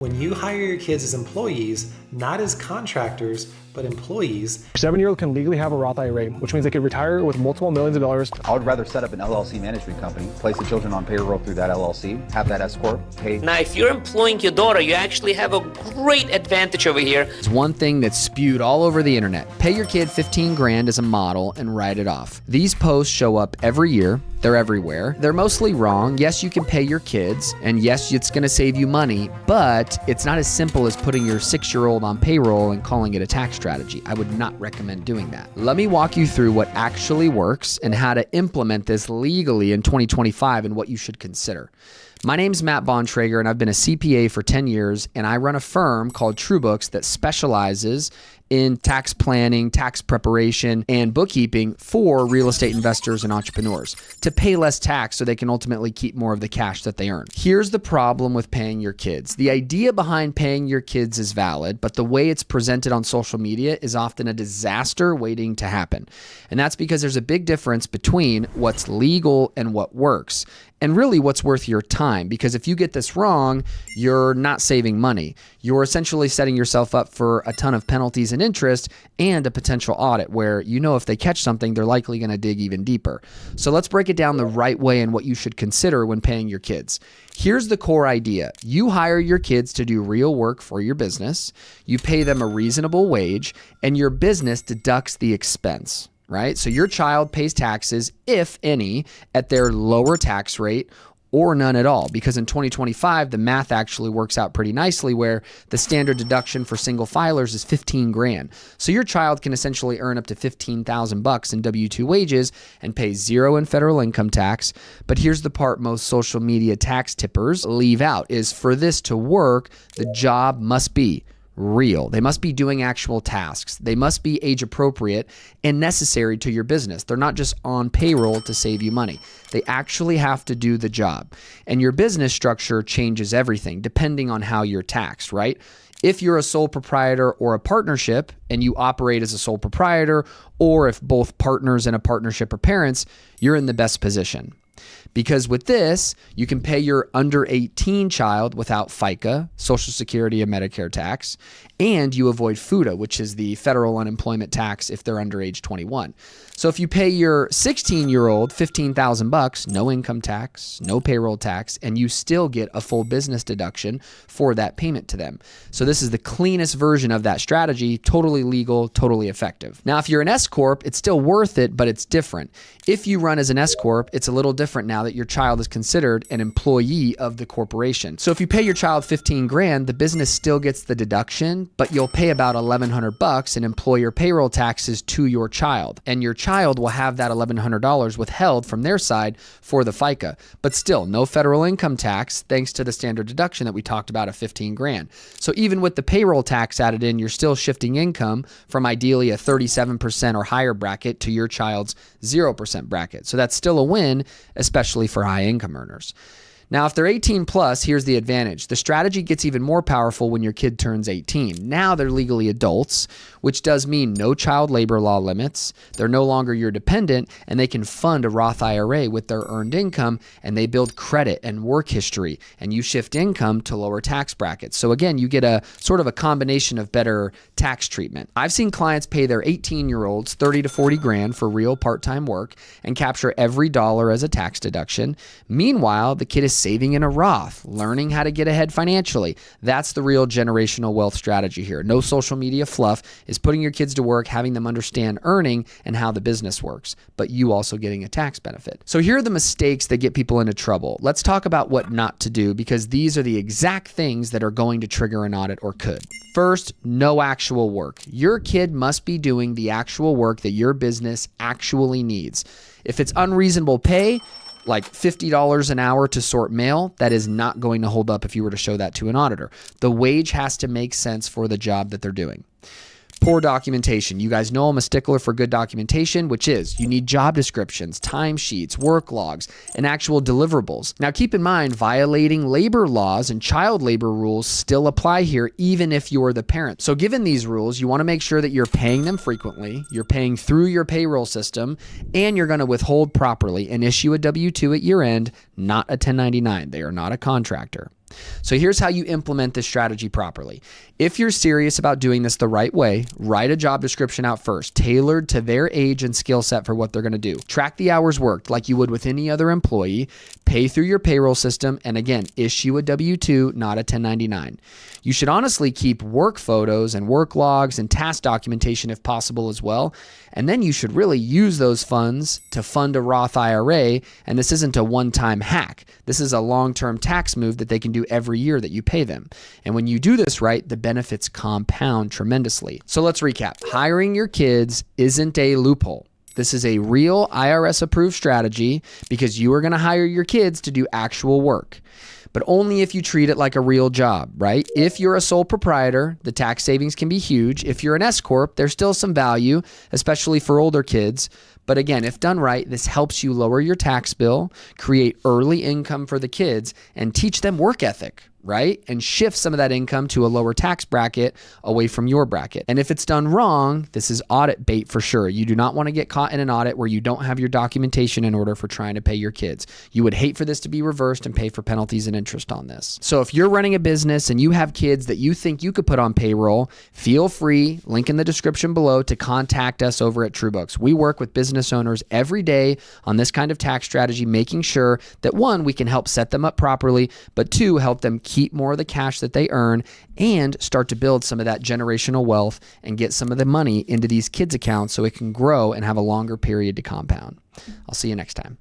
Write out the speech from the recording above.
When you hire your kids as employees, not as contractors, but employees. A 7-year-old can legally have a Roth IRA, which means they could retire with multiple millions of dollars. I would rather set up an LLC management company, place the children on payroll through that LLC, have that S Corp pay. Now, if you're employing your daughter, you actually have a great advantage over here. It's one thing that's spewed all over the internet. Pay your kid 15 grand as a model and write it off. These posts show up every year. They're everywhere. They're mostly wrong. Yes, you can pay your kids, and yes, it's going to save you money, but it's not as simple as putting your 6-year-old on payroll and calling it a tax strategy. I would not recommend doing that. Let me walk you through what actually works and how to implement this legally in 2025 and what you should consider. My name's Matt Bontrager, and I've been a CPA for 10 years, and I run a firm called TrueBooks that specializes in tax planning, tax preparation, and bookkeeping for real estate investors and entrepreneurs to pay less tax so they can ultimately keep more of the cash that they earn. Here's the problem with paying your kids. The idea behind paying your kids is valid, but the way it's presented on social media is often a disaster waiting to happen. And that's because there's a big difference between what's legal and what works. And really what's worth your time, because if you get this wrong, you're not saving money. You're essentially setting yourself up for a ton of penalties and interest and a potential audit where you know if they catch something, they're likely going to dig even deeper. So let's break it down the right way and what you should consider when paying your kids. Here's the core idea. You hire your kids to do real work for your business. You pay them a reasonable wage, and your business deducts the expense. Right? So your child pays taxes, if any, at their lower tax rate or none at all. Because in 2025, the math actually works out pretty nicely where the standard deduction for single filers is 15 grand. So your child can essentially earn up to $15,000 in W-2 wages and pay zero in federal income tax. But here's the part most social media tax tippers leave out is for this to work, the job must be real. They must be doing actual tasks. They must be age appropriate and necessary to your business. They're not just on payroll to save you money. They actually have to do the job. And your business structure changes everything depending on how you're taxed, right? If you're a sole proprietor or a partnership and you operate as a sole proprietor, or if both partners in a partnership are parents, you're in the best position. Because with this, you can pay your under 18 child without FICA, Social Security, and Medicare tax, and you avoid FUTA, which is the federal unemployment tax if they're under age 21. So if you pay your 16-year-old $15,000, no income tax, no payroll tax, and you still get a full business deduction for that payment to them. So this is the cleanest version of that strategy, totally legal, totally effective. Now, if you're an S Corp, it's still worth it, but it's different. If you run as an S Corp, it's a little different now that your child is considered an employee of the corporation. So if you pay your child 15 grand, the business still gets the deduction, but you'll pay about $1,100 in employer payroll taxes to your child. And your child will have that $1,100 withheld from their side for the FICA. But still, no federal income tax thanks to the standard deduction that we talked about of 15 grand. So even with the payroll tax added in, you're still shifting income from ideally a 37% or higher bracket to your child's 0% bracket. So that's still a win, especially for high income earners. Now, if they're 18 plus, here's the advantage. The strategy gets even more powerful when your kid turns 18. Now they're legally adults, which does mean no child labor law limits. They're no longer your dependent, and they can fund a Roth IRA with their earned income, and they build credit and work history, and you shift income to lower tax brackets. So again, you get a sort of a combination of better tax treatment. I've seen clients pay their 18-year-olds 30 to 40 grand for real part-time work and capture every dollar as a tax deduction. Meanwhile, the kid is saving in a Roth, learning how to get ahead financially. That's the real generational wealth strategy here. No social media fluff, is putting your kids to work, having them understand earning and how the business works, but you also getting a tax benefit. So here are the mistakes that get people into trouble. Let's talk about what not to do, because these are the exact things that are going to trigger an audit or could. First, no actual work. Your kid must be doing the actual work that your business actually needs. If it's unreasonable pay, like $50 an hour to sort mail, that is not going to hold up if you were to show that to an auditor. The wage has to make sense for the job that they're doing. Poor documentation. You guys know I'm a stickler for good documentation, which is you need job descriptions, timesheets, work logs, and actual deliverables. Now keep in mind, violating labor laws and child labor rules still apply here, even if you're the parent. So given these rules, you want to make sure that you're paying them frequently, you're paying through your payroll system, and you're going to withhold properly and issue a W-2 at year end, not a 1099. They are not a contractor. So here's how you implement this strategy properly. If you're serious about doing this the right way, write a job description out first, tailored to their age and skill set for what they're going to do. Track the hours worked like you would with any other employee, pay through your payroll system, and again, issue a W-2, not a 1099. You should honestly keep work photos and work logs and task documentation if possible as well. And then you should really use those funds to fund a Roth IRA. And this isn't a one-time hack. This is a long-term tax move that they can do every year that you pay them. And when you do this right, the benefits compound tremendously. So let's recap. Hiring your kids isn't a loophole. This is a real IRS approved strategy because you are going to hire your kids to do actual work, but only if you treat it like a real job, right? If you're a sole proprietor, the tax savings can be huge. If you're an S Corp, there's still some value, especially for older kids. But again, if done right, this helps you lower your tax bill, create early income for the kids, and teach them work ethic, right? And shift some of that income to a lower tax bracket away from your bracket. And if it's done wrong, this is audit bait for sure. You do not want to get caught in an audit where you don't have your documentation in order for trying to pay your kids. You would hate for this to be reversed and pay for penalties and interest on this. So if you're running a business and you have kids that you think you could put on payroll, feel free, link in the description below, to contact us over at TrueBooks. We work with business owners every day on this kind of tax strategy, making sure that one, we can help set them up properly, but two, help them keep more of the cash that they earn and start to build some of that generational wealth and get some of the money into these kids' accounts so it can grow and have a longer period to compound. I'll see you next time.